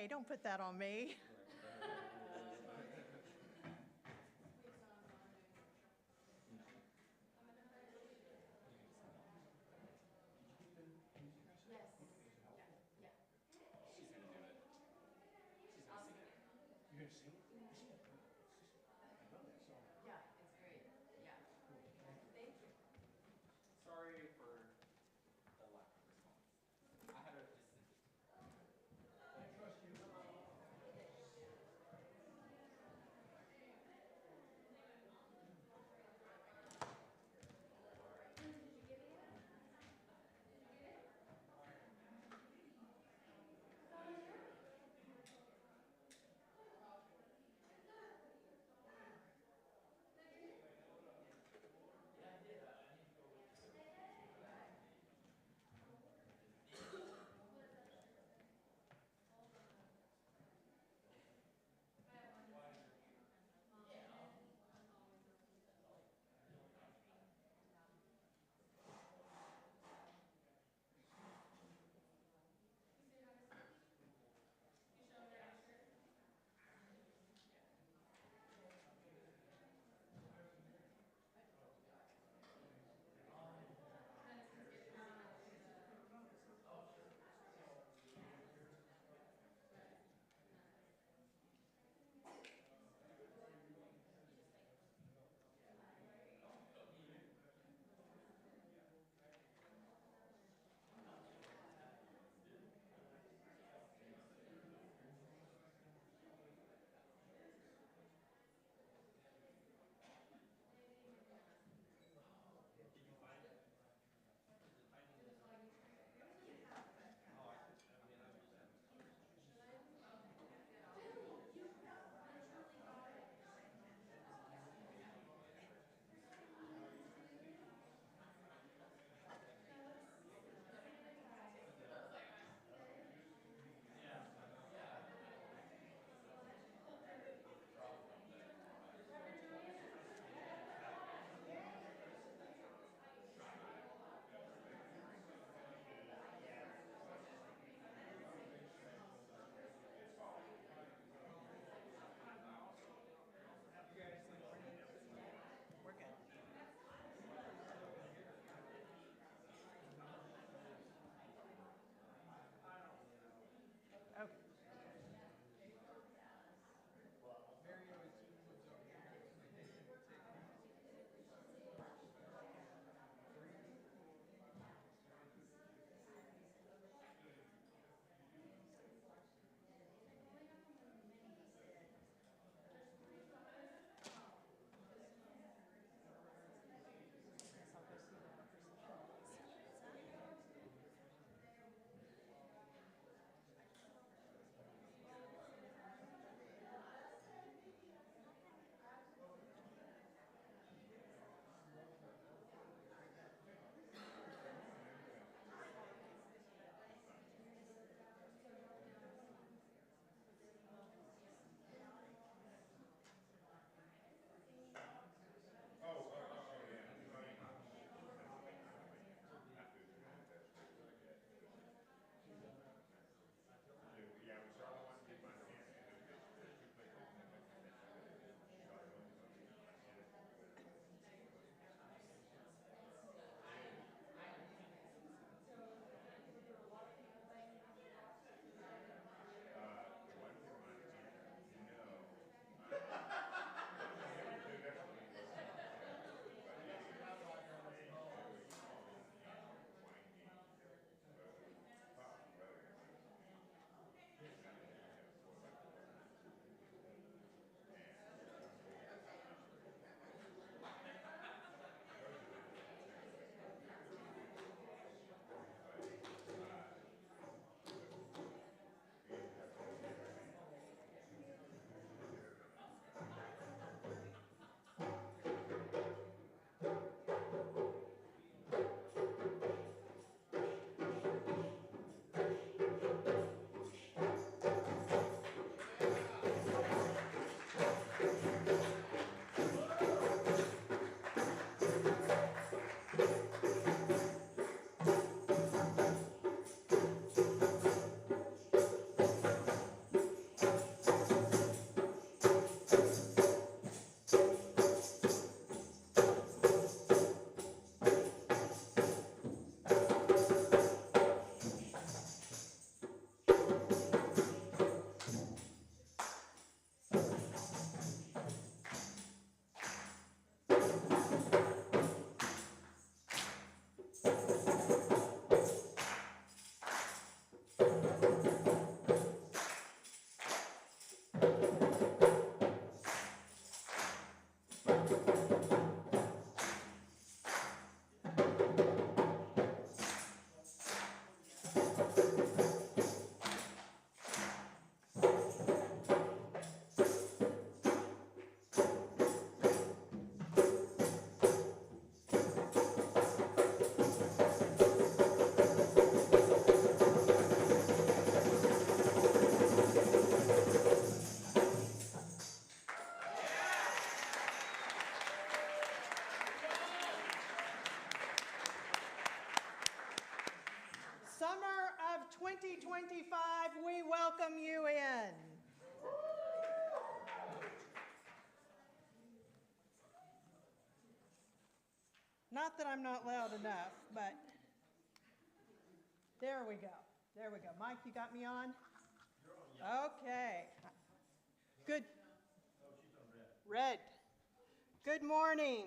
Hey, don't put that on me. Sorry for the lack of response. I had to just send it. I trust you. Not that I'm not loud enough, but there we go. There we go. Mike, you got me on? Okay. Good. Red. Good morning.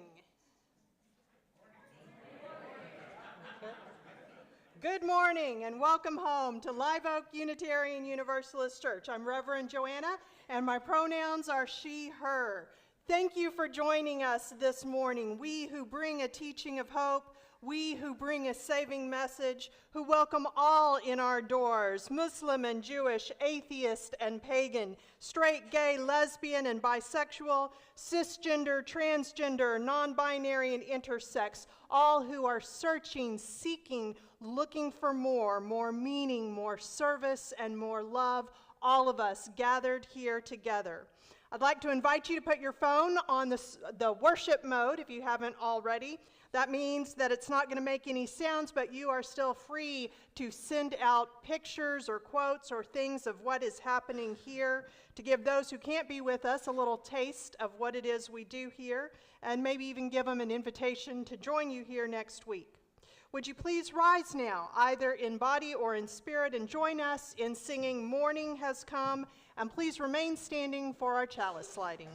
Good morning and welcome home to Live Oak Unitarian Universalist Church. I'm Reverend Joanna and my pronouns are she, her. Thank you for joining us this morning. We who bring a teaching of hope, we who bring a saving message, who welcome all in our doors, Muslim and Jewish, atheist and pagan, straight, gay, lesbian and bisexual, cisgender, transgender, non-binary and intersex, all who are searching, seeking, looking for more meaning, more service, and more love, all of us gathered here together. I'd like to invite you to put your phone on the worship mode if you haven't already. That means that it's not going to make any sounds, but you are still free to send out pictures or quotes or things of what is happening here to give those who can't be with us a little taste of what it is we do here, and maybe even give them an invitation to join you here next week. Would you please rise now, either in body or in spirit, and join us in singing Morning Has Come, and please remain standing for our chalice lighting.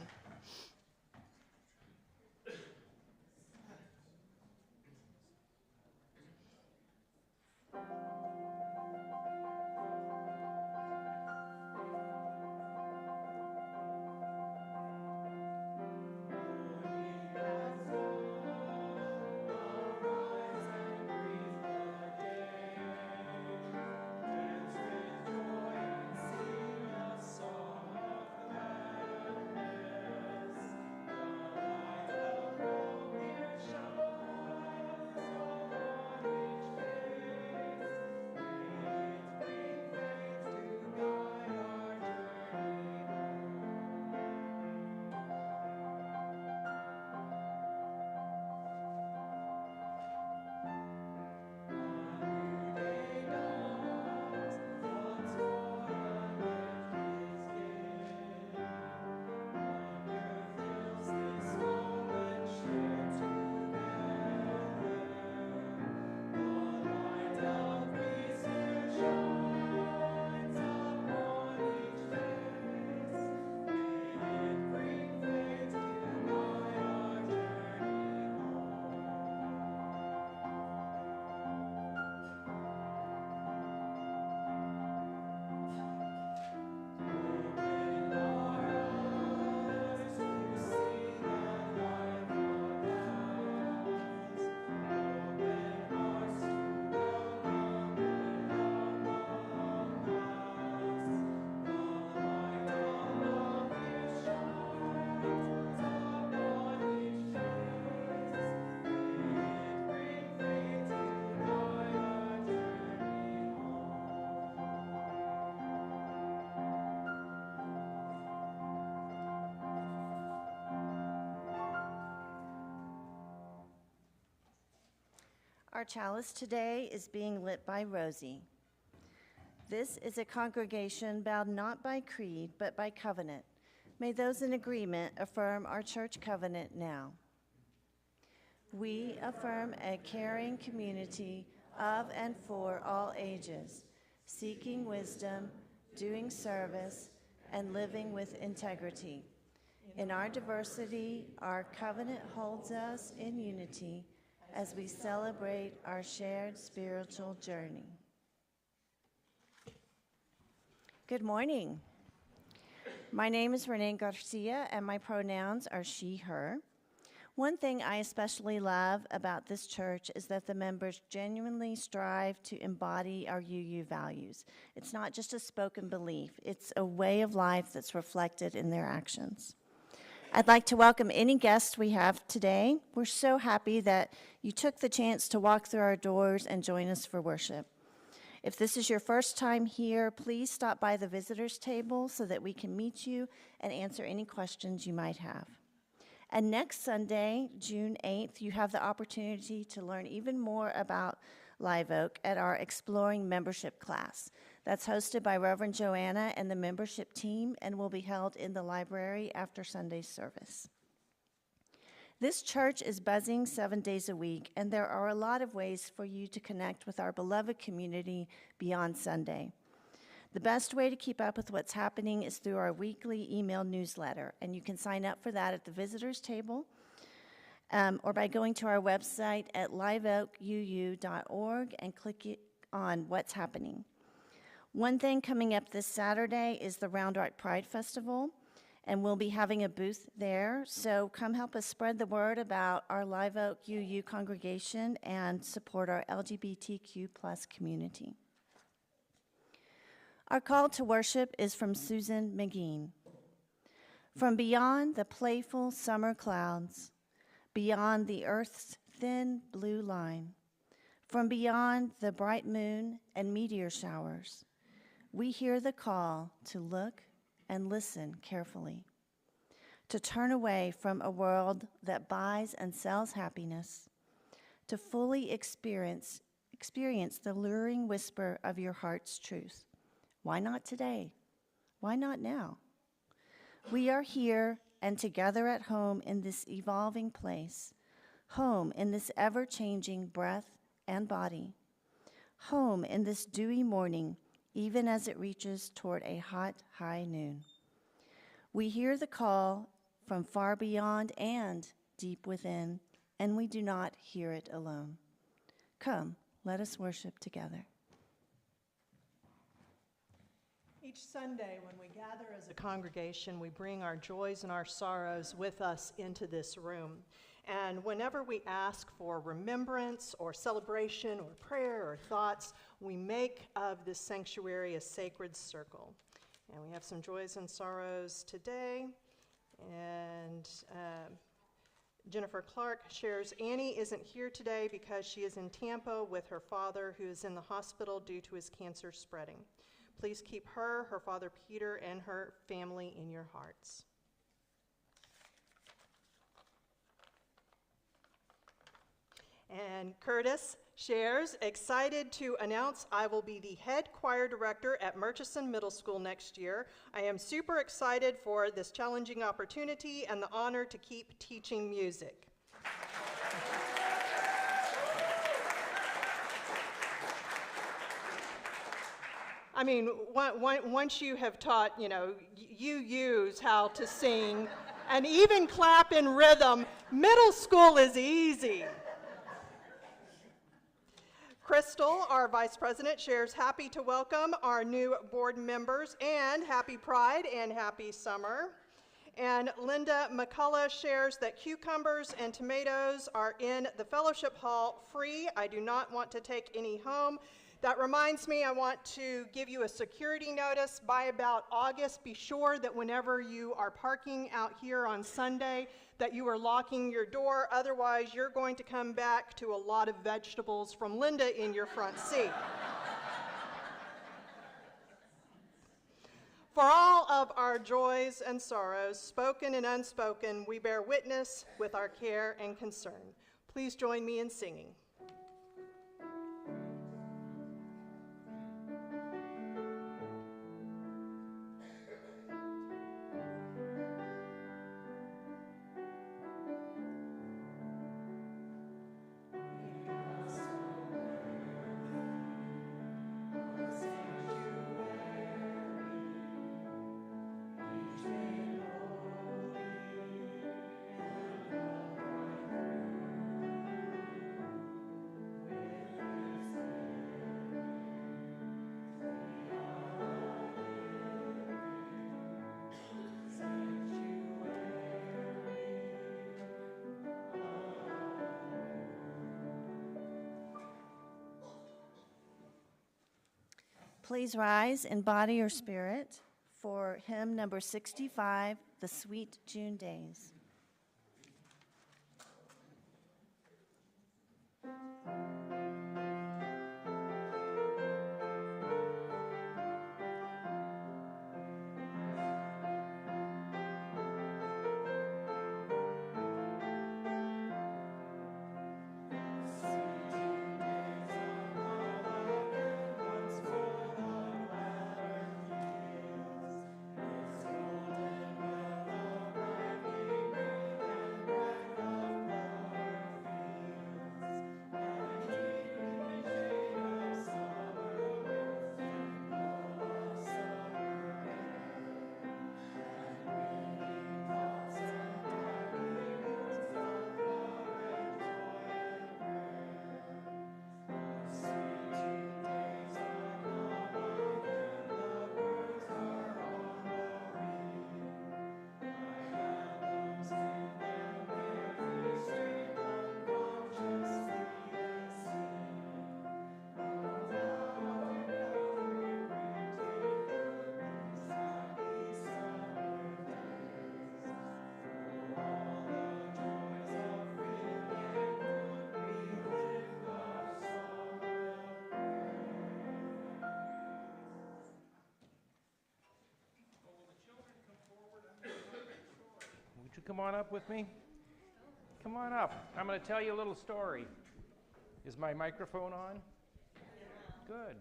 Our chalice today is being lit by Rosie. This is a congregation bound not by creed, but by covenant. May those in agreement affirm our church covenant now. We affirm a caring community of and for all ages, seeking wisdom, doing service, and living with integrity. In our diversity, our covenant holds us in unity as we celebrate our shared spiritual journey. Good morning. My name is Renee Garcia, and my pronouns are she, her. One thing I especially love about this church is that the members genuinely strive to embody our UU values. It's not just a spoken belief, it's a way of life that's reflected in their actions. I'd like to welcome any guests we have today. We're so happy that you took the chance to walk through our doors and join us for worship. If this is your first time here, please stop by the visitors table so that we can meet you and answer any questions you might have. And next Sunday, June 8th, you have the opportunity to learn even more about Live Oak at our Exploring Membership class. That's hosted by Reverend Joanna and the membership team and will be held in the library after Sunday's service. This church is buzzing 7 days a week, and there are a lot of ways for you to connect with our beloved community beyond Sunday. The best way to keep up with what's happening is through our weekly email newsletter, and you can sign up for that at the visitors table or by going to our website at liveoakuu.org and click on What's Happening. One thing coming up this Saturday is the Round Rock Pride Festival, and we'll be having a booth there, so come help us spread the word about our Live Oak UU congregation and support our LGBTQ+ community. Our call to worship is from Susan McGee. From beyond the playful summer clouds, beyond the earth's thin blue line, from beyond the bright moon and meteor showers, we hear the call to look and listen carefully, to turn away from a world that buys and sells happiness, to fully experience the luring whisper of your heart's truth. Why not today? Why not now? We are here and together at home in this evolving place, home in this ever-changing breath and body, home in this dewy morning, even as it reaches toward a hot, high noon. We hear the call from far beyond and deep within, and we do not hear it alone. Come, let us worship together. Each Sunday when we gather as a congregation, we bring our joys and our sorrows with us into this room. And whenever we ask for remembrance or celebration or prayer or thoughts, we make of this sanctuary a sacred circle. And we have some joys and sorrows today. And Jennifer Clark shares Annie isn't here today because she is in Tampa with her father, who is in the hospital due to his cancer spreading. Please keep her, her father Peter, and her family in your hearts. And Curtis shares, excited to announce I will be the head choir director at Murchison Middle School next year. I am super excited for this challenging opportunity and the honor to keep teaching music. I mean, once you have taught, UUs how to sing and even clap in rhythm, middle school is easy. Crystal, our vice president, shares happy to welcome our new board members and happy Pride and happy summer. And Linda McCullough shares that cucumbers and tomatoes are in the fellowship hall free. I do not want to take any home. That reminds me, I want to give you a security notice. By about August, be sure that whenever you are parking out here on Sunday, that you are locking your door. Otherwise, you're going to come back to a lot of vegetables from Linda in your front seat. For all of our joys and sorrows, spoken and unspoken, we bear witness with our care and concern. Please join me in singing. Please rise in body or spirit for hymn number 65, The Sweet June Days. you come on up with me? Come on up. I'm going to tell you a little story. Is my microphone on? Good.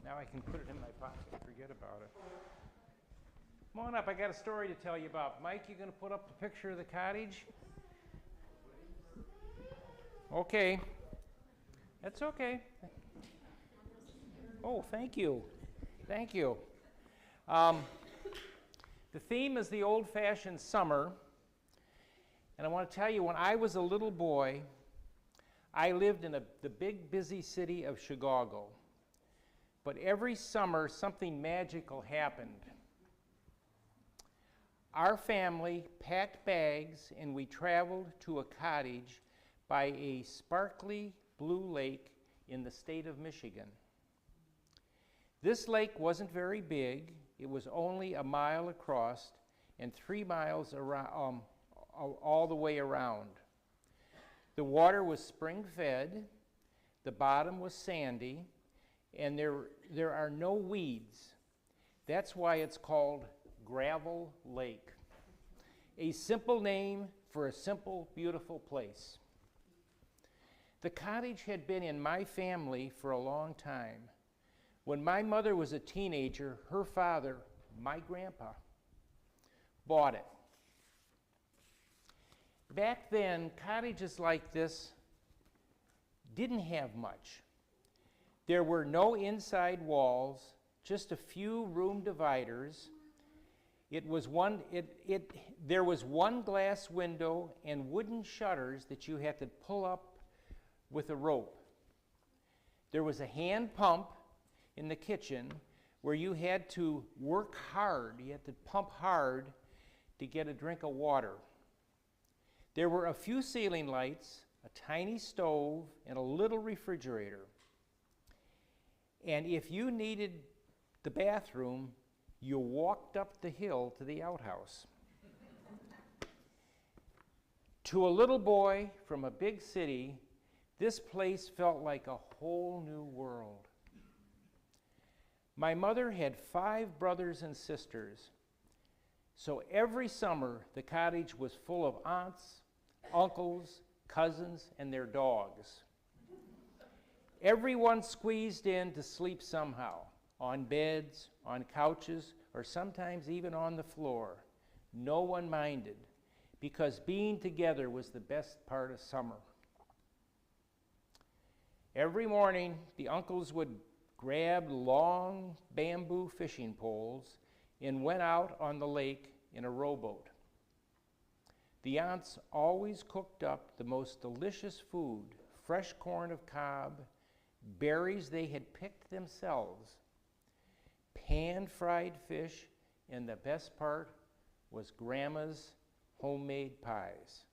Now I can put it in my pocket. Forget about it. Come on up. I got a story to tell you about. Mike, you going to put up the picture of the cottage? Okay. That's okay. Oh, thank you. Thank you. The theme is the old-fashioned summer. And I want to tell you, when I was a little boy, I lived in the big, busy city of Chicago. But every summer, something magical happened. Our family packed bags, and we traveled to a cottage by a sparkly blue lake in the state of Michigan. This lake wasn't very big. It was only a mile across and 3 miles around, all the way around. The water was spring-fed, the bottom was sandy, and there are no weeds. That's why it's called Gravel Lake. A simple name for a simple, beautiful place. The cottage had been in my family for a long time. When my mother was a teenager, her father, my grandpa, bought it. Back then, cottages like this didn't have much. There were no inside walls, just a few room dividers. There was one glass window and wooden shutters that you had to pull up with a rope. There was a hand pump in the kitchen where you had to work hard. You had to pump hard to get a drink of water. There were a few ceiling lights, a tiny stove, and a little refrigerator. And if you needed the bathroom, you walked up the hill to the outhouse. To a little boy from a big city, this place felt like a whole new world. My mother had 5 brothers and sisters, so every summer the cottage was full of aunts, uncles, cousins, and their dogs. Everyone squeezed in to sleep somehow, on beds, on couches, or sometimes even on the floor. No one minded, because being together was the best part of summer. Every morning, the uncles would grab long bamboo fishing poles and went out on the lake in a rowboat. The aunts always cooked up the most delicious food, fresh corn of cob, berries they had picked themselves, pan-fried fish, and the best part was Grandma's homemade pies.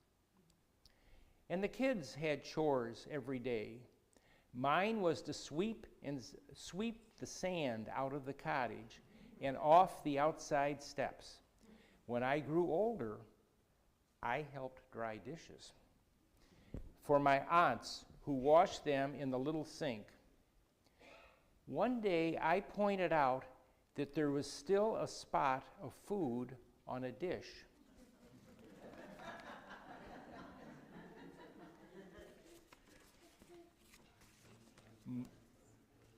And the kids had chores every day. Mine was to sweep the sand out of the cottage and off the outside steps. When I grew older, I helped dry dishes for my aunts who washed them in the little sink. One day I pointed out that there was still a spot of food on a dish.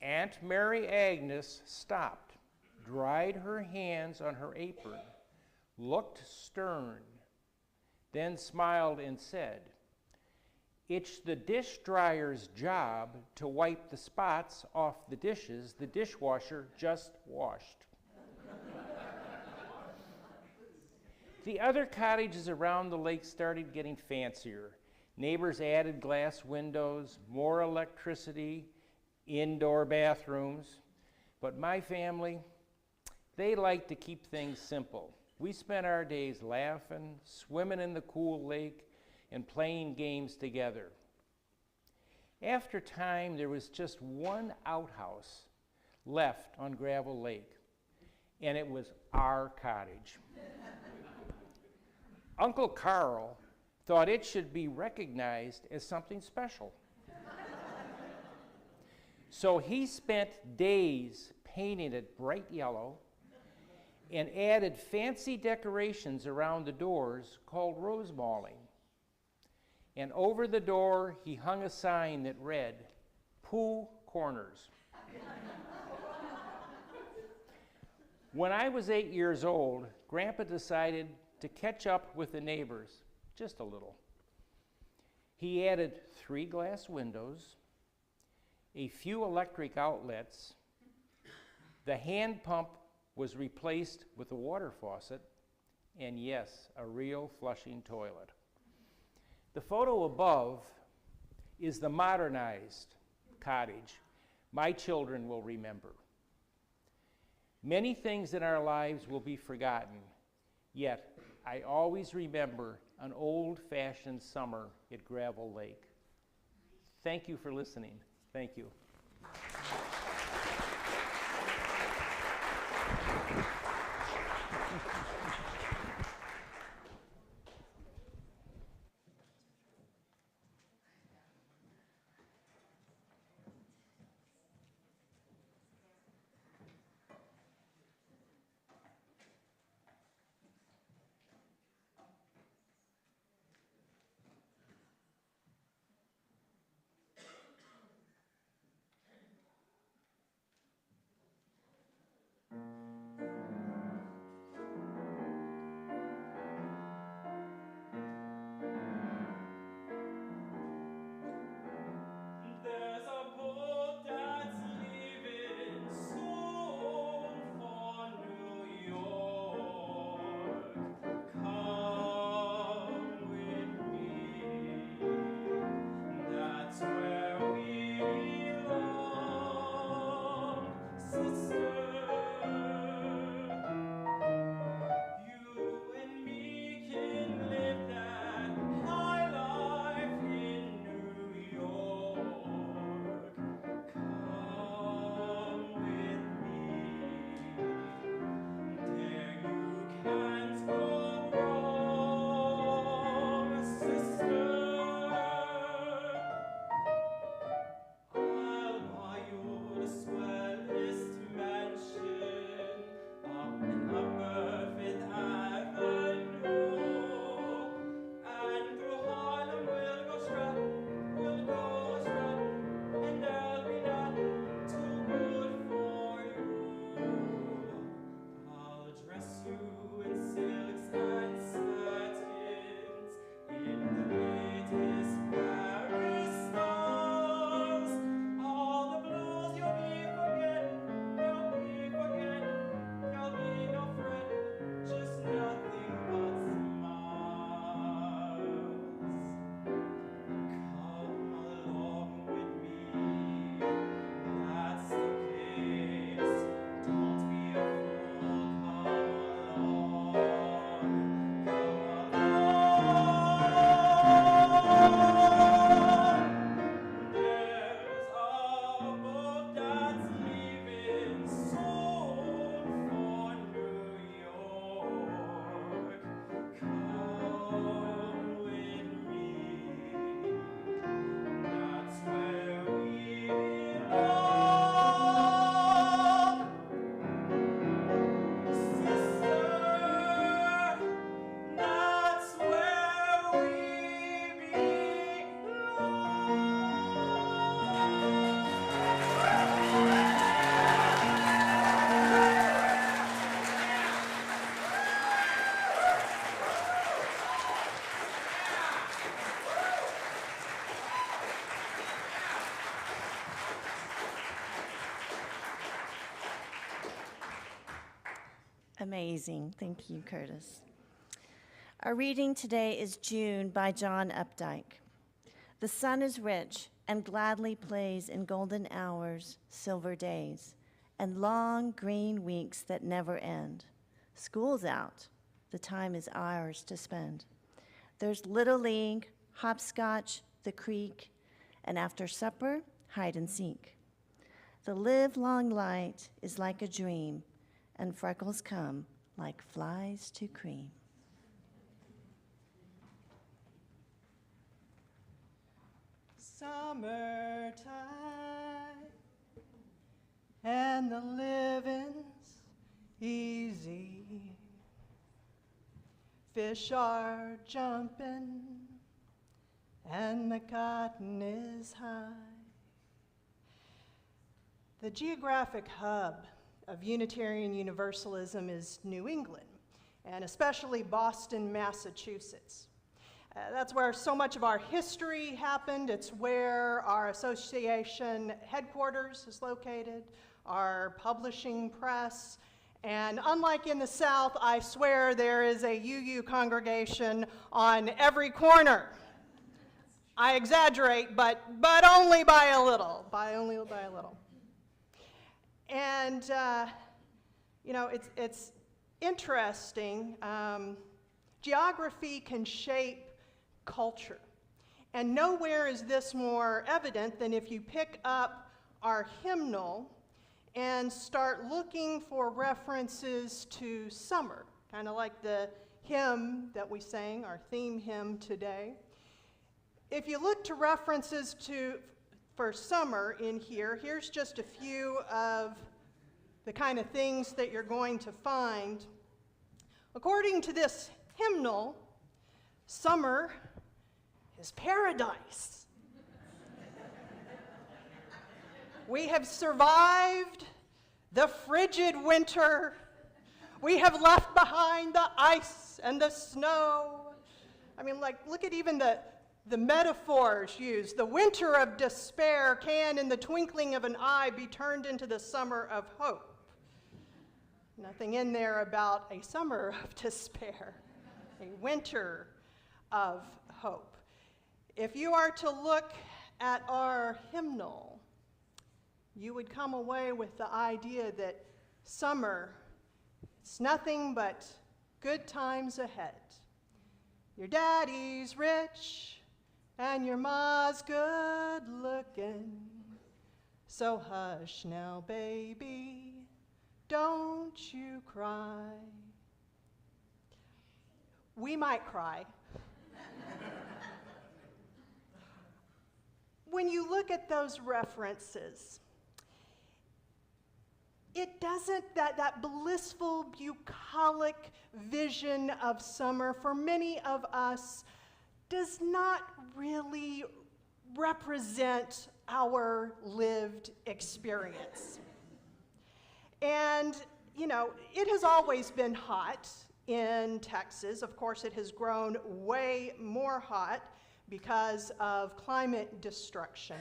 Aunt Mary Agnes stopped, dried her hands on her apron, looked stern, then smiled and said, "It's the dish dryer's job to wipe the spots off the dishes the dishwasher just washed." The other cottages around the lake started getting fancier. Neighbors added glass windows, more electricity, indoor bathrooms. But my family, they liked to keep things simple. We spent our days laughing, swimming in the cool lake, and playing games together. After time, there was just one outhouse left on Gravel Lake, and it was our cottage. Uncle Carl thought it should be recognized as something special. So he spent days painting it bright yellow and added fancy decorations around the doors called rose malling. And over the door, he hung a sign that read, "Pooh Corners." When I was 8 years old, Grandpa decided to catch up with the neighbors just a little. He added 3 glass windows, a few electric outlets, the hand pump was replaced with a water faucet, and yes, a real flushing toilet. The photo above is the modernized cottage my children will remember. Many things in our lives will be forgotten, yet I always remember an old-fashioned summer at Gravel Lake. Thank you for listening. Thank you. There's a boat that's leaving soon for New York. Come with me. That's where we belong, sister. You and me can live that high life in New York. Come with me. There you can't go wrong, sister. I'll buy you the swellest mansion up in Upper Fifth Avenue. And through Harlem we'll go strutting, and there'll be nothing too good for you. I'll dress you in silks and satins, in the latest Paris styles. All the blues you'll be forgetting, there'll be no fretting, just nothing but smiles. Come along with me, that's the case. Don't be a fool, come along, There's a boat that's leaving soon for New York. Come with me. That's where we belong, sister. That's where we Amazing. Thank you, Curtis. Our reading today is June by John Updike. The sun is rich and gladly plays in golden hours, silver days, and long green weeks that never end. School's out. The time is ours to spend. There's Little League, hopscotch, the creek, and after supper, hide and seek. The livelong light is like a dream, and freckles come like flies to cream. Summertime, and the living's easy. Fish are jumping and the cotton is high. The geographic hub of Unitarian Universalism is New England, and especially Boston, Massachusetts. That's where so much of our history happened. It's where our association headquarters is located, our publishing press, and unlike in the South, I swear there is a UU congregation on every corner. I exaggerate, but only by a little, only by a little. And, you know, it's interesting. Geography can shape culture. And nowhere is this more evident than if you pick up our hymnal and start looking for references to summer, kind of like the hymn that we sang, our theme hymn today. If you look to references for summer in here, here's just a few of the kind of things that you're going to find. According to this hymnal, summer is paradise. We have survived the frigid winter. We have left behind the ice and the snow. I mean, like, look at even the metaphors used. The winter of despair can, in the twinkling of an eye, be turned into the summer of hope. Nothing in there about a summer of despair, a winter of hope. If you are to look at our hymnal, you would come away with the idea that summer is nothing but good times ahead. Your daddy's rich and your ma's good looking. So hush now, baby, don't you cry. We might cry. When you look at those references, it doesn't, that blissful, bucolic vision of summer for many of us does not really represent our lived experience. And, you know, it has always been hot in Texas. Of course, it has grown way more hot because of climate destruction.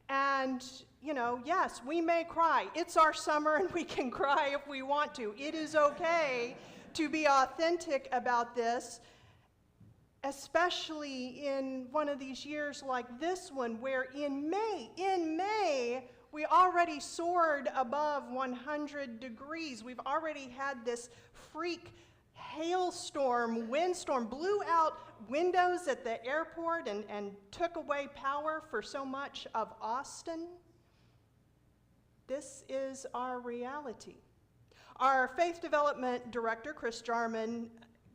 And, you know, yes, we may cry. It's our summer and we can cry if we want to. It is okay to be authentic about this, especially in one of these years like this one, where in May, we already soared above 100 degrees. We've already had this freak hailstorm, windstorm, blew out windows at the airport and took away power for so much of Austin. This is our reality. Our faith development director, Chris Jarman,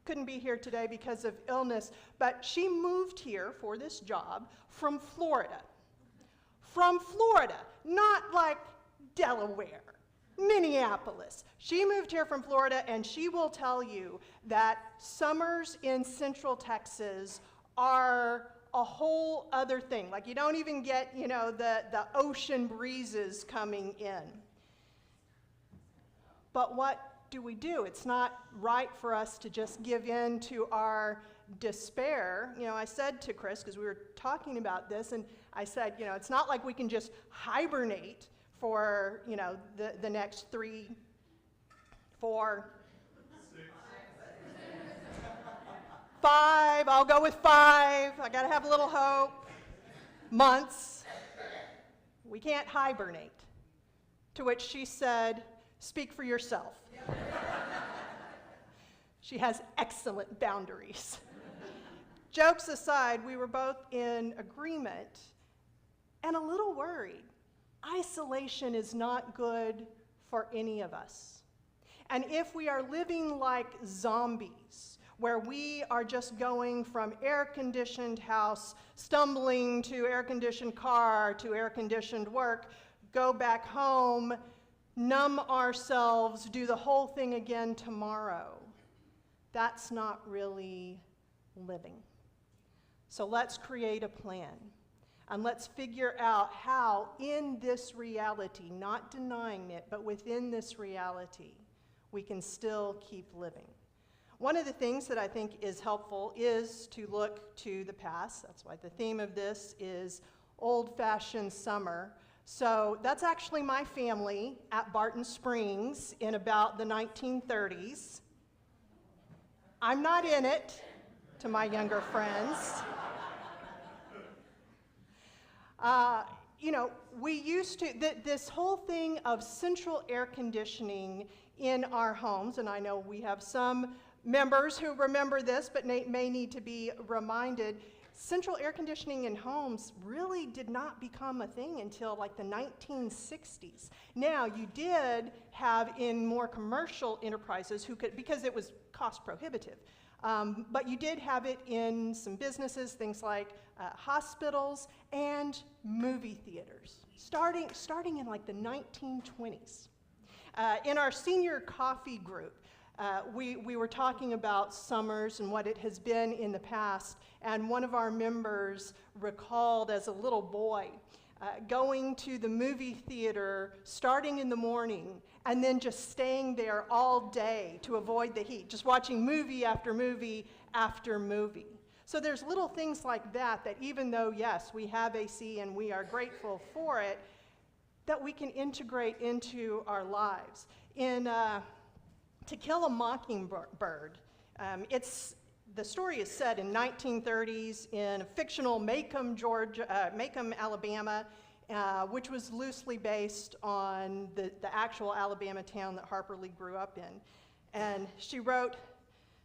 couldn't be here today because of illness, but she moved here for this job from Florida. From Florida, not like Delaware, Minneapolis. She moved here from Florida, and she will tell you that summers in Central Texas are a whole other thing. Like, you don't even get, you know, the ocean breezes coming in. But what do? It's not right for us to just give in to our despair. You know, I said to Chris, because we were talking about this, and I said, you know, it's not like we can just hibernate for, you know, the next 3, 4, 5, I'll go with 5, I gotta have a little hope, months. We can't hibernate. To which she said, speak for yourself. She has excellent boundaries. Jokes aside, we were both in agreement and a little worried. Isolation is not good for any of us. And if we are living like zombies, where we are just going from air-conditioned house, stumbling to air-conditioned car, to air-conditioned work, go back home, numb ourselves, do the whole thing again tomorrow. That's not really living. So let's create a plan. And let's figure out how in this reality, not denying it, but within this reality, we can still keep living. One of the things that I think is helpful is to look to the past. That's why the theme of this is old-fashioned summer. So that's actually my family at Barton Springs in about the 1930s. I'm not in it, to my younger friends. We used to, this whole thing of central air conditioning in our homes, and I know we have some members who remember this, but may need to be reminded, central air conditioning in homes really did not become a thing until like the 1960s. Now, you did have in more commercial enterprises who could, because it was cost prohibitive, but you did have it in some businesses, things like hospitals and movie theaters, starting in like the 1920s. In our senior coffee group, we were talking about summers and what it has been in the past, and one of our members recalled as a little boy going to the movie theater starting in the morning and then just staying there all day to avoid the heat, just watching movie after movie after movie. So there's little things like that that even though, yes, we have AC and we are grateful for it, that we can integrate into our lives. In To Kill a Mockingbird, the story is set in 1930s in fictional Macomb, Alabama, which was loosely based on the actual Alabama town that Harper Lee grew up in. And she wrote,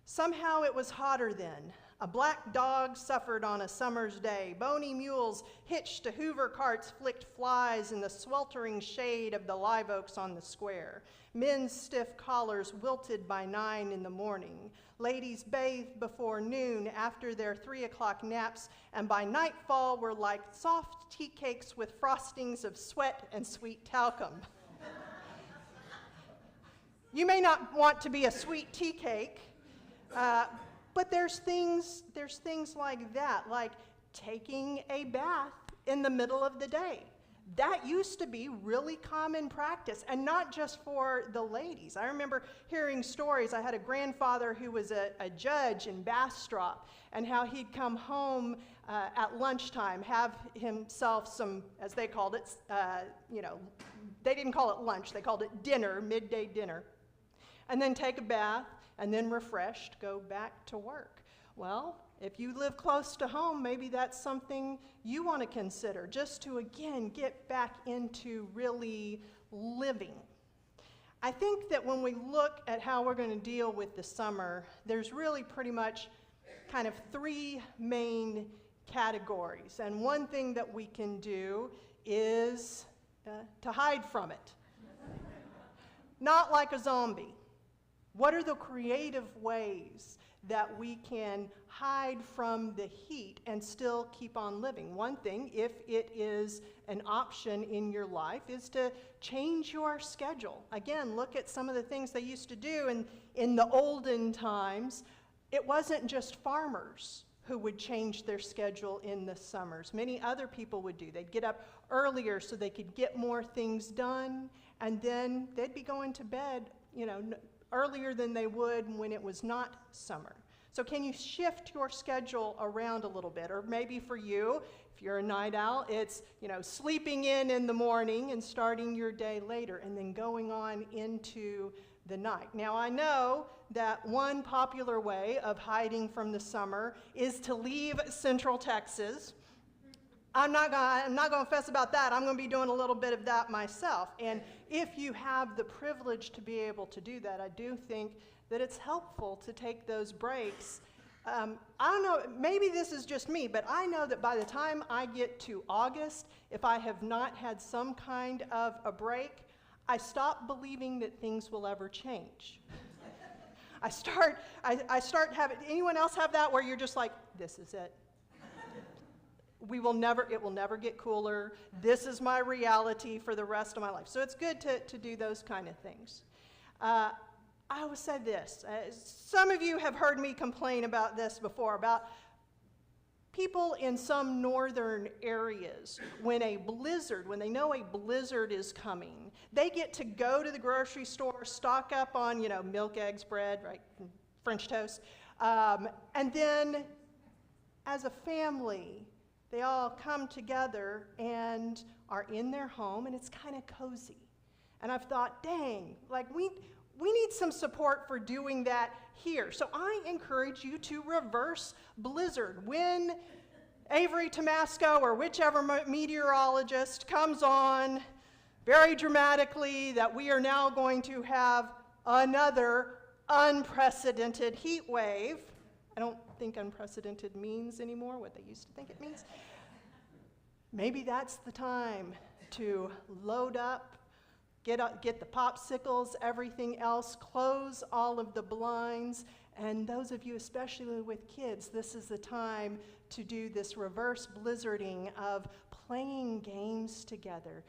"Somehow it was hotter then. A black dog suffered on a summer's day. Bony mules hitched to Hoover carts flicked flies in the sweltering shade of the live oaks on the square. Men's stiff collars wilted by 9 in the morning. Ladies bathed before noon after their 3 o'clock naps, and by nightfall were like soft tea cakes with frostings of sweat and sweet talcum." You may not want to be a sweet tea cake, but there's things like that, like taking a bath in the middle of the day. That used to be really common practice, and not just for the ladies. I remember hearing stories. I had a grandfather who was a judge in Bastrop, and how he'd come home at lunchtime, have himself some, as they called it, they didn't call it lunch, they called it dinner, midday dinner, and then take a bath, and then refreshed, go back to work. Well, if you live close to home, maybe that's something you want to consider, just to, again, get back into really living. I think that when we look at how we're going to deal with the summer, there's really pretty much kind of 3 main categories. And one thing that we can do is to hide from it. Not like a zombie. What are the creative ways that we can hide from the heat and still keep on living? One thing, if it is an option in your life, is to change your schedule. Again, look at some of the things they used to do in the olden times. It wasn't just farmers who would change their schedule in the summers. Many other people would do. They'd get up earlier so they could get more things done, and then they'd be going to bed, earlier than they would when it was not summer. So can you shift your schedule around a little bit? Or maybe for you, if you're a night owl, it's sleeping in the morning and starting your day later and then going on into the night. Now I know that one popular way of hiding from the summer is to leave Central Texas. I'm not going to fuss about that. I'm going to be doing a little bit of that myself. And if you have the privilege to be able to do that, I do think that it's helpful to take those breaks. I don't know, maybe this is just me, but I know that by the time I get to August, if I have not had some kind of a break, I stop believing that things will ever change. I start having, anyone else have that where you're just like, this is it? it will never get cooler. This is my reality for the rest of my life. So it's good to do those kind of things. I always said this. Some of you have heard me complain about this before, about people in some northern areas, when they know a blizzard is coming, they get to go to the grocery store, stock up on, milk, eggs, bread, right, French toast, and then as a family, they all come together and are in their home, and it's kind of cozy. And I've thought, dang, like we need some support for doing that here. So I encourage you to reverse blizzard. When Avery Tomasco or whichever meteorologist comes on very dramatically that we are now going to have another unprecedented heat wave. I don't think unprecedented means anymore what they used to think it means. Maybe that's the time to load up, get the popsicles, everything else, close all of the blinds, and those of you especially with kids, this is the time to do this reverse blizzarding of playing games together,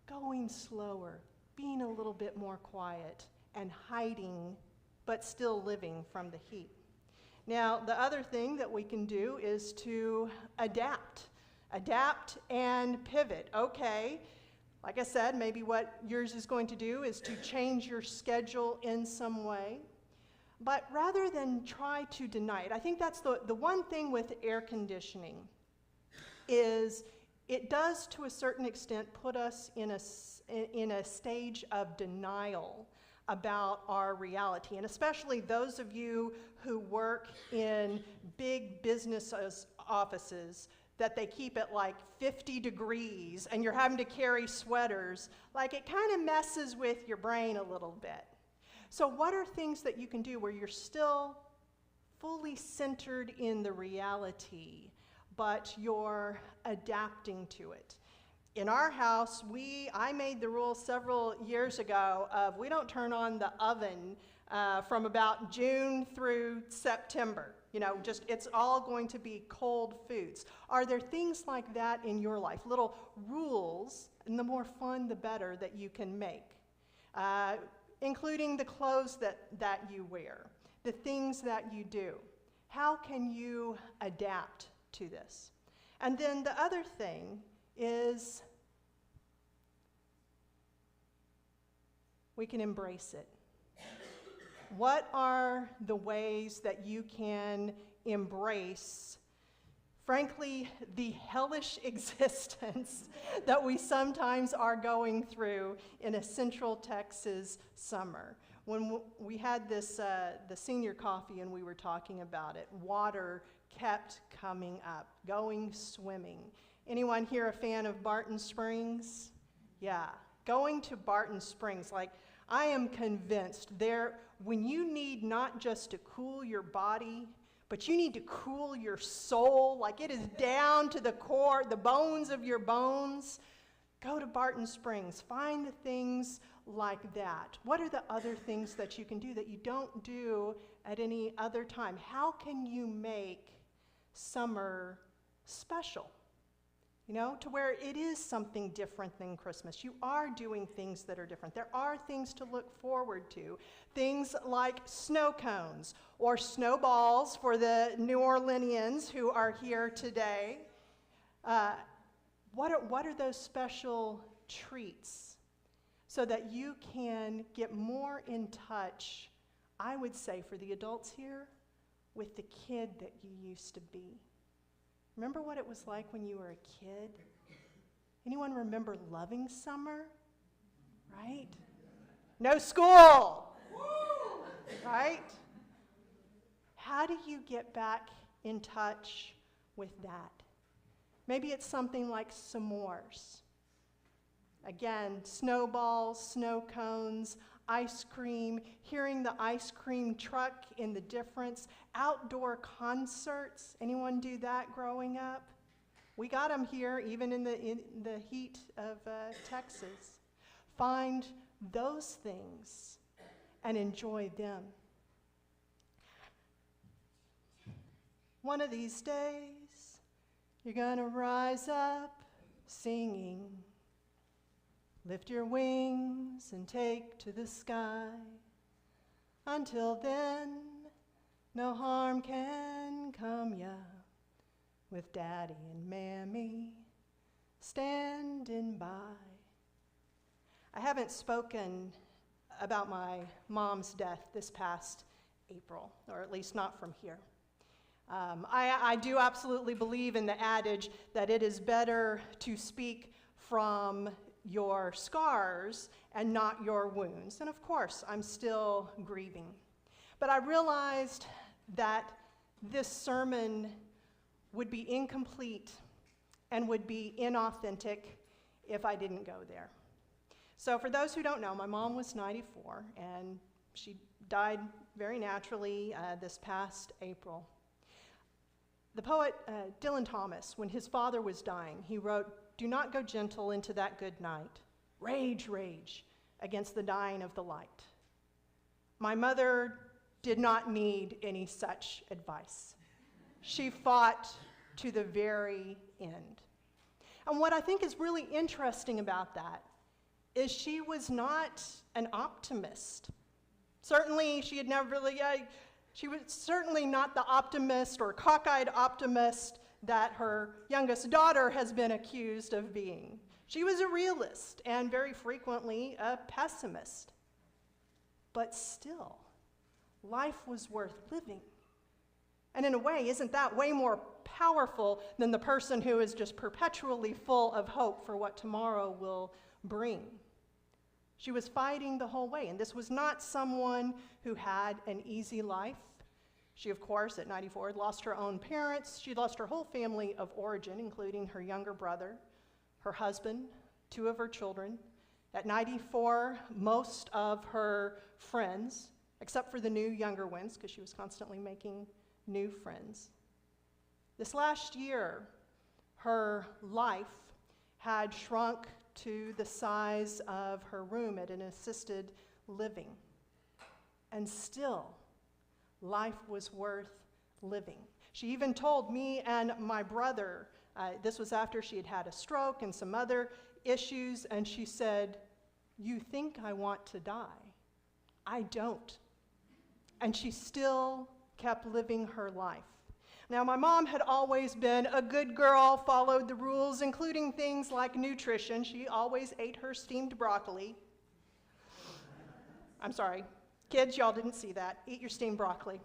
going slower, being a little bit more quiet, and hiding, but still living from the heat. Now, the other thing that we can do is to adapt and pivot. Okay, like I said, maybe what yours is going to do is to change your schedule in some way. But rather than try to deny it, I think that's the one thing with air conditioning is it does to a certain extent put us in a stage of denial about our reality. And especially those of you who work in big business offices that they keep it like 50 degrees and you're having to carry sweaters, like it kind of messes with your brain a little bit. So what are things that you can do where you're still fully centered in the reality, but you're adapting to it? In our house, I made the rule several years ago of we don't turn on the oven from about June through September. It's all going to be cold foods. Are there things like that in your life? Little rules, and the more fun, the better, that you can make. Including the clothes that you wear, the things that you do. How can you adapt to this? And then the other thing is we can embrace it. What are the ways that you can embrace, frankly, the hellish existence that we sometimes are going through in a Central Texas summer? When we had this, the senior coffee and we were talking about it, water kept coming up, going swimming. Anyone here a fan of Barton Springs? Yeah, going to Barton Springs, like I am convinced when you need not just to cool your body, but you need to cool your soul, like it is down to the core, the bones of your bones, go to Barton Springs. Find the things like that. What are the other things that you can do that you don't do at any other time? How can you make summer special? To where it is something different than Christmas. You are doing things that are different. There are things to look forward to. Things like snow cones or snowballs for the New Orleanians who are here today. What are those special treats so that you can get more in touch, I would say for the adults here, with the kid that you used to be? Remember what it was like when you were a kid? Anyone remember loving summer? Right? No school! Right? How do you get back in touch with that? Maybe it's something like s'mores. Again, snowballs, snow cones, ice cream, hearing the ice cream truck in the difference, outdoor concerts. Anyone do that growing up? We got them here, even in the heat of Texas. Find those things and enjoy them. One of these days, You're gonna rise up singing. Lift your wings and take to the sky. Until then, no harm can come ya, with Daddy and Mammy standing by. I haven't spoken about my mom's death this past April, or at least not from here. I do absolutely believe in the adage that it is better to speak from your scars and not your wounds. And of course, I'm still grieving. But I realized that this sermon would be incomplete and would be inauthentic if I didn't go there. So for those who don't know, my mom was 94, and she died very naturally this past April. The poet Dylan Thomas, when his father was dying, he wrote, "Do not go gentle into that good night. Rage, rage against the dying of the light." My mother did not need any such advice. She fought to the very end. And what I think is really interesting about that is she was not an optimist. Certainly, she had never really, she was certainly not the optimist or cockeyed optimist that her youngest daughter has been accused of being. She was a realist and very frequently a pessimist. But still, life was worth living. And in a way, isn't that way more powerful than the person who is just perpetually full of hope for what tomorrow will bring? She was fighting the whole way, and this was not someone who had an easy life. She, of course, at 94, had lost her own parents. She lost her whole family of origin, including her younger brother, her husband, 2 of her children. At 94, most of her friends, except for the new younger ones, because she was constantly making new friends. This last year, her life had shrunk to the size of her room at an assisted living. And still, life was worth living. She even told me and my brother, this was after she had had a stroke and some other issues, and she said, "You think I want to die? I don't." And she still kept living her life. Now, my mom had always been a good girl, followed the rules, including things like nutrition. She always ate her steamed broccoli. I'm sorry, kids, y'all didn't see that. Eat your steamed broccoli.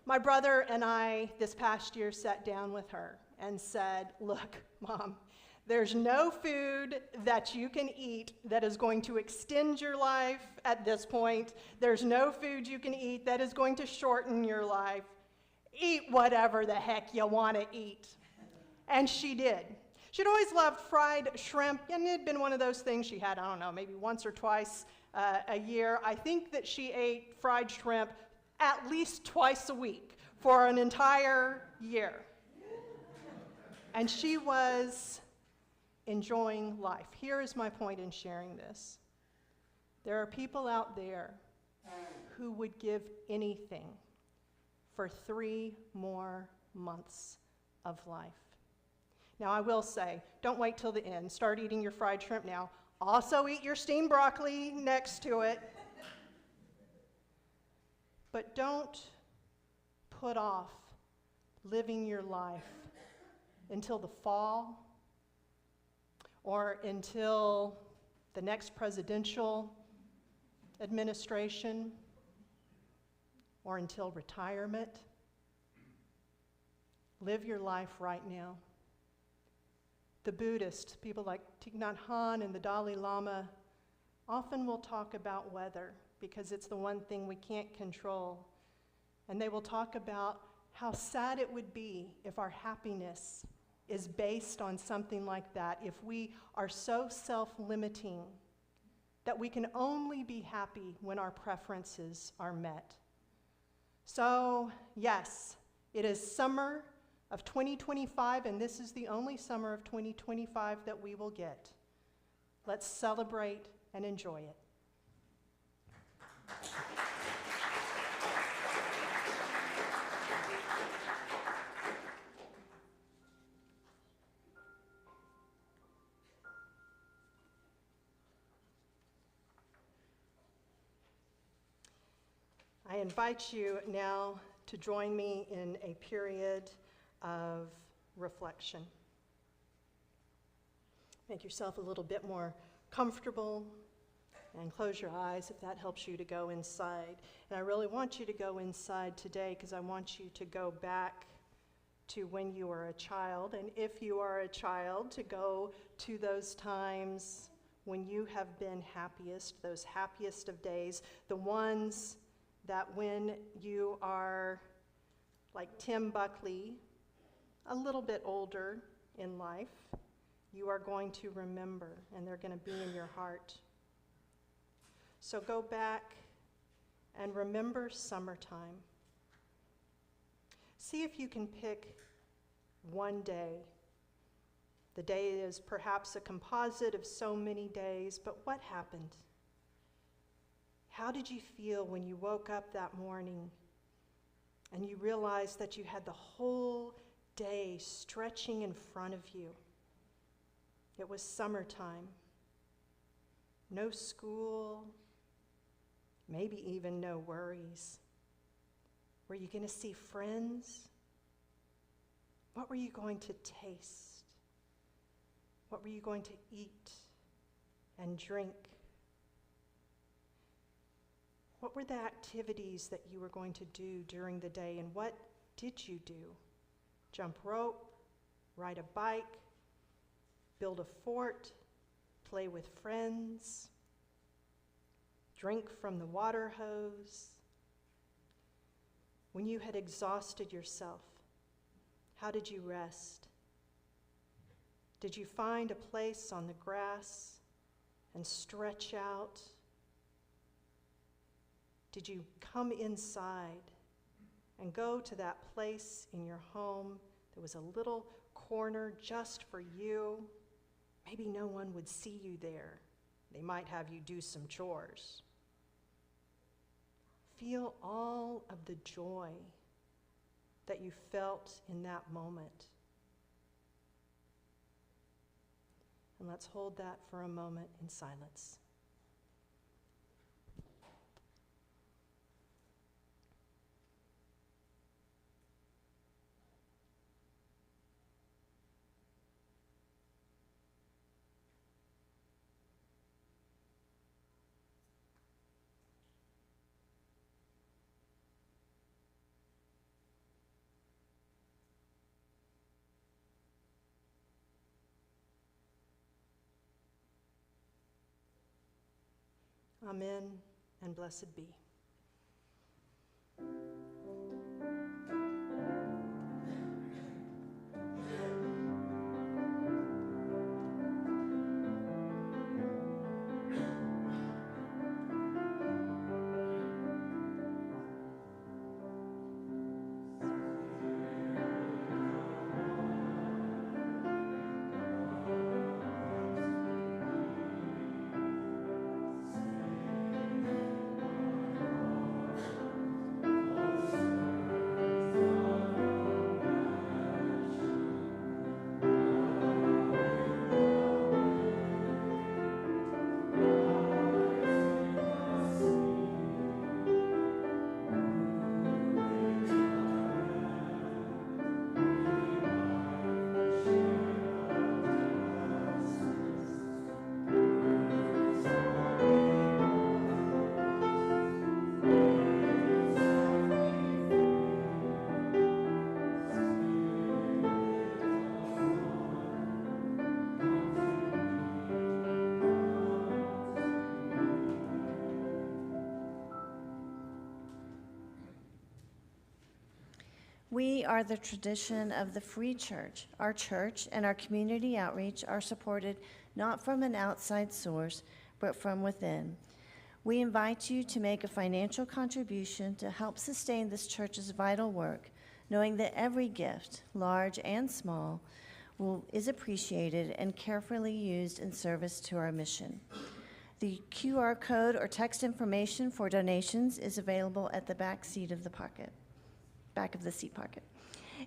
My brother and I, this past year, sat down with her and said, "Look, Mom, there's no food that you can eat that is going to extend your life at this point. There's no food you can eat that is going to shorten your life. Eat whatever the heck you want to eat." And she did. She'd always loved fried shrimp, and it had been one of those things she had, I don't know, maybe once or twice a year. I think that she ate fried shrimp at least twice a week for an entire year. And she was enjoying life. Here is my point in sharing this. There are people out there who would give anything for 3 more months of life. Now, I will say, don't wait till the end. Start eating your fried shrimp now. Also eat your steamed broccoli next to it. But don't put off living your life until the fall or until the next presidential administration or until retirement. Live your life right now. The Buddhists, people like Thich Nhat Hanh and the Dalai Lama, often will talk about weather because it's the one thing we can't control. And they will talk about how sad it would be if our happiness is based on something like that, if we are so self-limiting that we can only be happy when our preferences are met. So, yes, it is summer of 2025, and this is the only summer of 2025 that we will get. Let's celebrate and enjoy it. I invite you now to join me in a period of reflection. Make yourself a little bit more comfortable and close your eyes if that helps you to go inside. And I really want you to go inside today because I want you to go back to when you were a child. And if you are a child, to go to those times when you have been happiest, those happiest of days, the ones that when you are like Tim Buckley, a little bit older in life, you are going to remember, and they're going to be in your heart. So go back and remember summertime. See if you can pick one day. The day is perhaps a composite of so many days, but what happened? How did you feel when you woke up that morning and you realized that you had the whole day stretching in front of you? It was summertime. No school, maybe even no worries. Were you going to see friends? What were you going to taste? What were you going to eat and drink? What were the activities that you were going to do during the day, and what did you do? Jump rope, ride a bike, build a fort, play with friends, drink from the water hose. When you had exhausted yourself, how did you rest? Did you find a place on the grass and stretch out? Did you come inside and go to that place in your home? There was a little corner just for you. Maybe no one would see you there. They might have you do some chores. Feel all of the joy that you felt in that moment. And let's hold that for a moment in silence. Amen, and blessed be. We are the tradition of the Free Church. Our church and our community outreach are supported not from an outside source, but from within. We invite you to make a financial contribution to help sustain this church's vital work, knowing that every gift, large and small, is appreciated and carefully used in service to our mission. The QR code or text information for donations is available at the back of the seat pocket.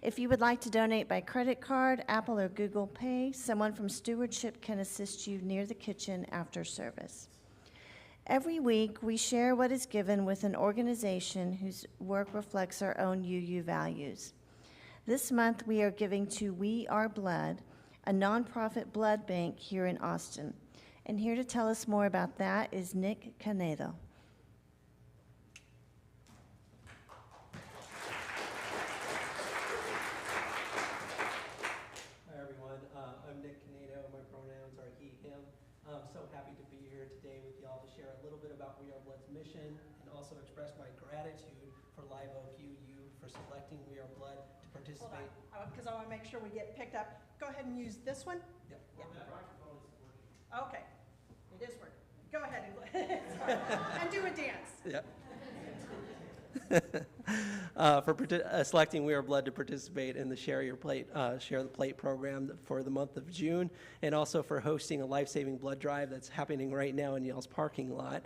If you would like to donate by credit card, Apple or Google Pay, someone from stewardship can assist you near the kitchen after service. Every week, we share what is given with an organization whose work reflects our own UU values. This month, we are giving to We Are Blood, a nonprofit blood bank here in Austin. And here to tell us more about that is Nick Canedo. Hi everyone, I'm Nick Canedo, my pronouns are he, him. I'm so happy to be here today with y'all to share a little bit about We Are Blood's mission and also express my gratitude for Live Oak UU for selecting We Are Blood to participate. Because I want to make sure we get picked up. Go ahead and use this one. Yep. Yeah. Okay, it is working. Go ahead and do a dance. Yep. Selecting We Are Blood to participate in the Share the Plate program for the month of June, and also for hosting a life-saving blood drive that's happening right now in y'all's parking lot.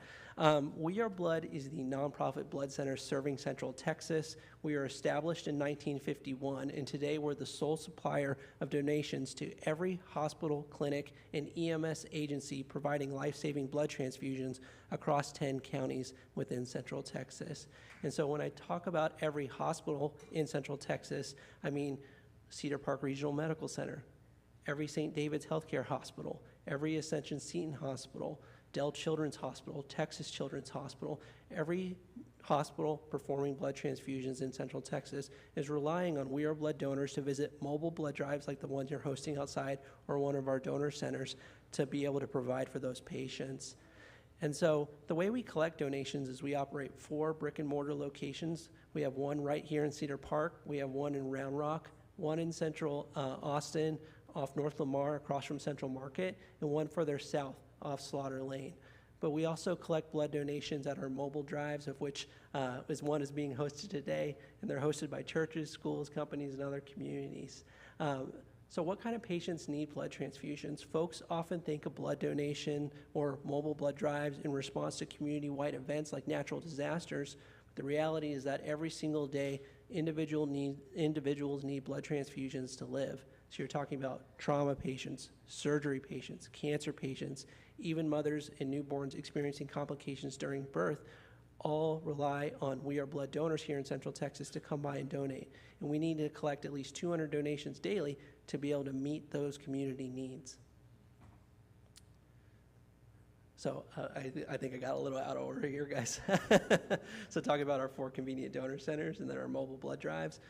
We Are Blood is the nonprofit blood center serving Central Texas. We were established in 1951, and today we're the sole supplier of donations to every hospital, clinic, and EMS agency providing life-saving blood transfusions across 10 counties within Central Texas. And so when I talk about every hospital in Central Texas, I mean Cedar Park Regional Medical Center, every St. David's Healthcare Hospital, every Ascension Seton Hospital, Dell Children's Hospital, Texas Children's Hospital, every hospital performing blood transfusions in Central Texas is relying on We Are Blood donors to visit mobile blood drives like the ones you're hosting outside or one of our donor centers to be able to provide for those patients. And so the way we collect donations is we operate 4 brick and mortar locations. We have one right here in Cedar Park. We have one in Round Rock, one in Central Austin off North Lamar across from Central Market, and one further south off Slaughter Lane. But we also collect blood donations at our mobile drives, of which one is being hosted today, and they're hosted by churches, schools, companies, and other communities. So what kind of patients need blood transfusions? Folks often think of blood donation or mobile blood drives in response to community-wide events like natural disasters. But the reality is that every single day, individuals need blood transfusions to live. So you're talking about trauma patients, surgery patients, cancer patients, even mothers and newborns experiencing complications during birth all rely on We Are Blood donors here in Central Texas to come by and donate. And we need to collect at least 200 donations daily to be able to meet those community needs. So I think I got a little out of order here, guys. So talking about our 4 convenient donor centers and then our mobile blood drives.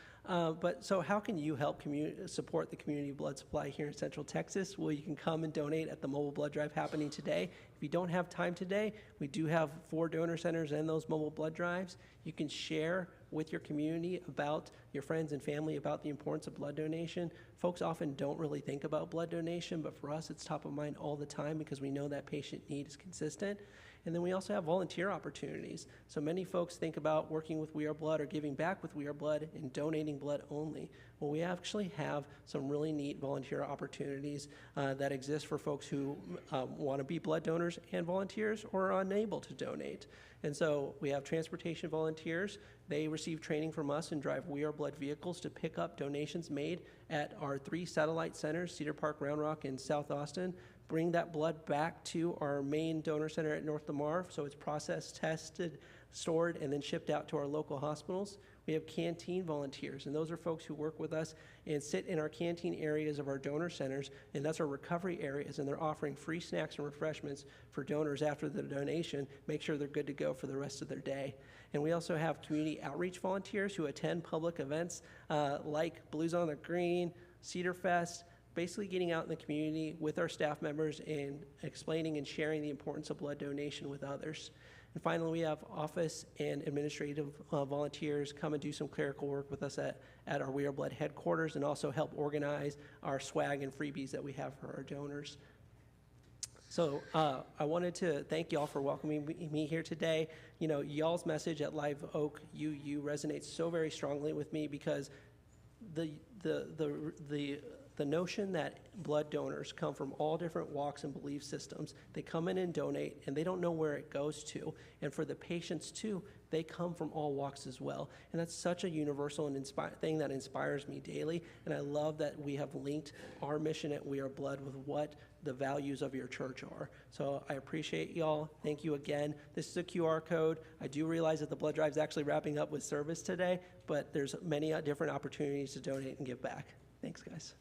So how can you help support the community blood supply here in Central Texas? Well, you can come and donate at the mobile blood drive happening today. If you don't have time today, we do have 4 donor centers and those mobile blood drives. You can share with your community about your friends and family about the importance of blood donation. Folks often don't really think about blood donation, but for us, it's top of mind all the time because we know that patient need is consistent. And then we also have volunteer opportunities. So many folks think about working with We Are Blood or giving back with We Are Blood and donating blood only. Well, we actually have some really neat volunteer opportunities that exist for folks who want to be blood donors and volunteers or are unable to donate. And so we have transportation volunteers. They receive training from us and drive We Are Blood vehicles to pick up donations made at our 3 satellite centers, Cedar Park, Round Rock, and South Austin. Bring that blood back to our main donor center at North Lamar, so it's processed, tested, stored, and then shipped out to our local hospitals. We have canteen volunteers, and those are folks who work with us and sit in our canteen areas of our donor centers, and that's our recovery areas, and they're offering free snacks and refreshments for donors after the donation, make sure they're good to go for the rest of their day. And we also have community outreach volunteers who attend public events like Blues on the Green, Cedar Fest, basically getting out in the community with our staff members and explaining and sharing the importance of blood donation with others. And finally, we have office and administrative volunteers come and do some clerical work with us at our We Are Blood headquarters and also help organize our swag and freebies that we have for our donors. So I wanted to thank y'all for welcoming me here today. You know, y'all's message at Live Oak UU resonates so very strongly with me because the notion that blood donors come from all different walks and belief systems, they come in and donate, and they don't know where it goes to. And for the patients, too, they come from all walks as well. And that's such a universal and thing that inspires me daily. And I love that we have linked our mission at We Are Blood with what the values of your church are. So I appreciate y'all. Thank you again. This is a QR code. I do realize that the blood drive is actually wrapping up with service today, but there's many different opportunities to donate and give back. Thanks, guys.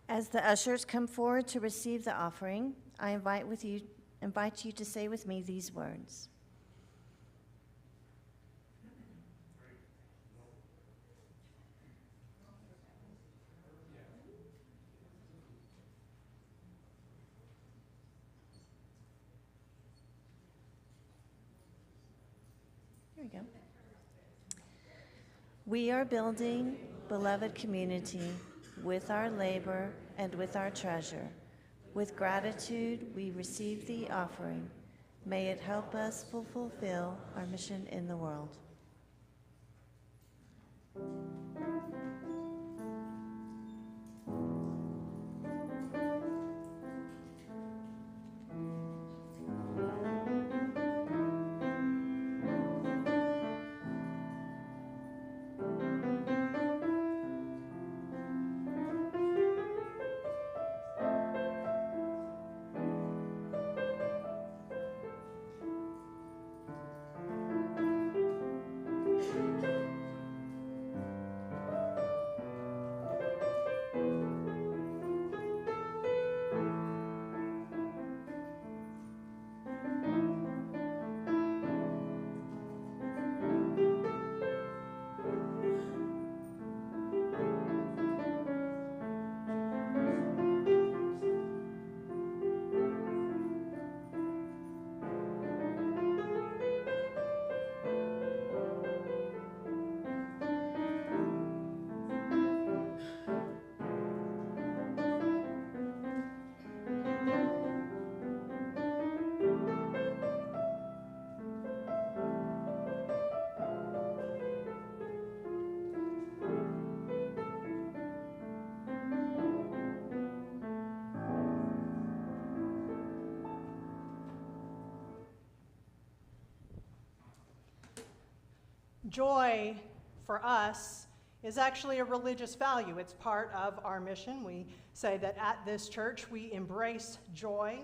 As the ushers come forward to receive the offering, I invite you to say with me these words. Here we go. We are building, beloved community, with our labor and with our treasure. With gratitude, we receive the offering. May it help us fulfill our mission in the world. Joy, for us, is actually a religious value. It's part of our mission. We say that at this church we embrace joy.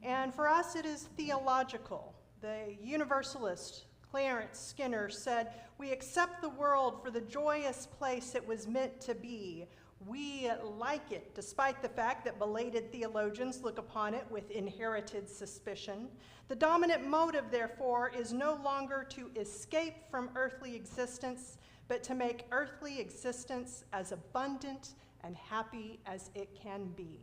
And for us, it is theological. The Universalist Clarence Skinner said, "We accept the world for the joyous place it was meant to be. We like it, despite the fact that belated theologians look upon it with inherited suspicion. The dominant motive, therefore, is no longer to escape from earthly existence, but to make earthly existence as abundant and happy as it can be."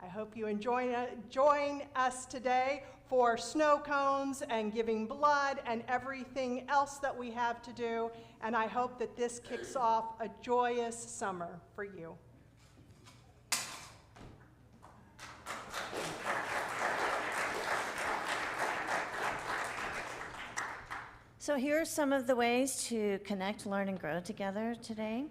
I hope you join us today for snow cones and giving blood and everything else that we have to do, and I hope that this kicks off a joyous summer for you. So here are some of the ways to connect, learn, and grow together today.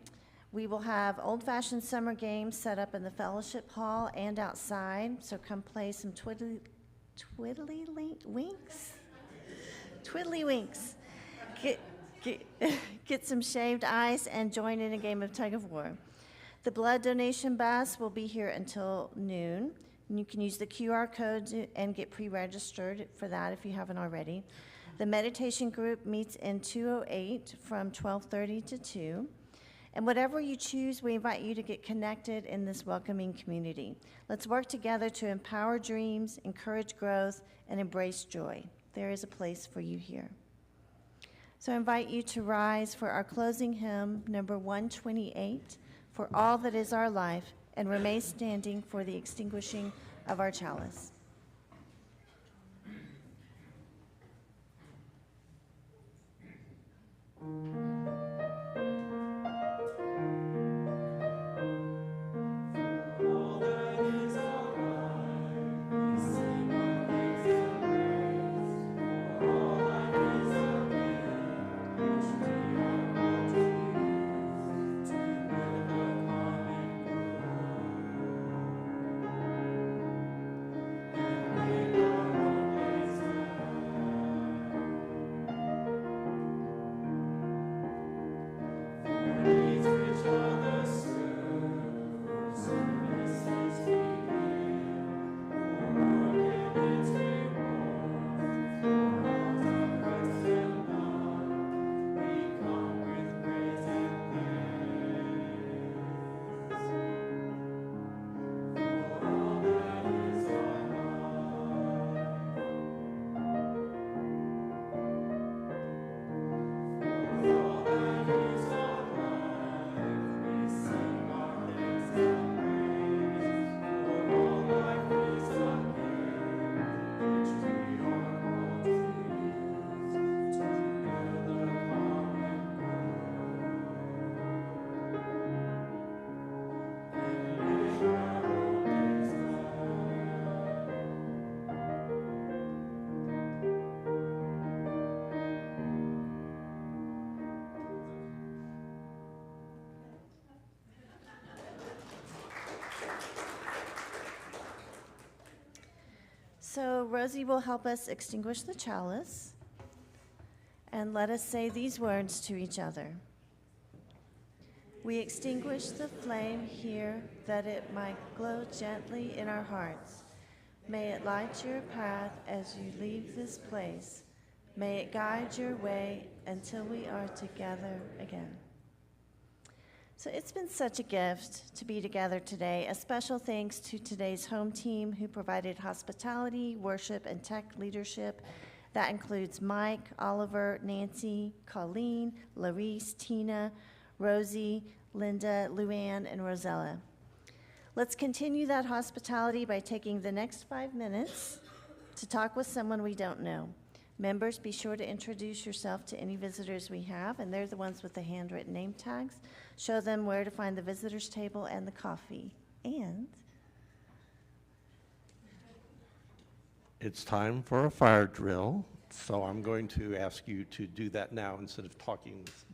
We will have old-fashioned summer games set up in the fellowship hall and outside, so come play some twiddly-winks. Get some shaved ice and join in a game of tug of war. The blood donation bus will be here until noon. And you can use the QR code and get pre-registered for that if you haven't already. The meditation group meets in 208 from 12:30 to 2. And whatever you choose, we invite you to get connected in this welcoming community. Let's work together to empower dreams, encourage growth, and embrace joy. There is a place for you here. So I invite you to rise for our closing hymn, number 128, "For All That Is Our Life," and remain standing for the extinguishing of our chalice. So Rosie will help us extinguish the chalice, and let us say these words to each other. We extinguish the flame here, that it might glow gently in our hearts. May it light your path as you leave this place. May it guide your way until we are together again. So it's been such a gift to be together today. A special thanks to today's home team who provided hospitality, worship, and tech leadership. That includes Mike, Oliver, Nancy, Colleen, Larice, Tina, Rosie, Linda, Luann, and Rosella. Let's continue that hospitality by taking the next 5 minutes to talk with someone we don't know. Members, be sure to introduce yourself to any visitors we have, and they're the ones with the handwritten name tags. Show them where to find the visitors table and the coffee. And it's time for a fire drill, so I'm going to ask you to do that now instead of talking with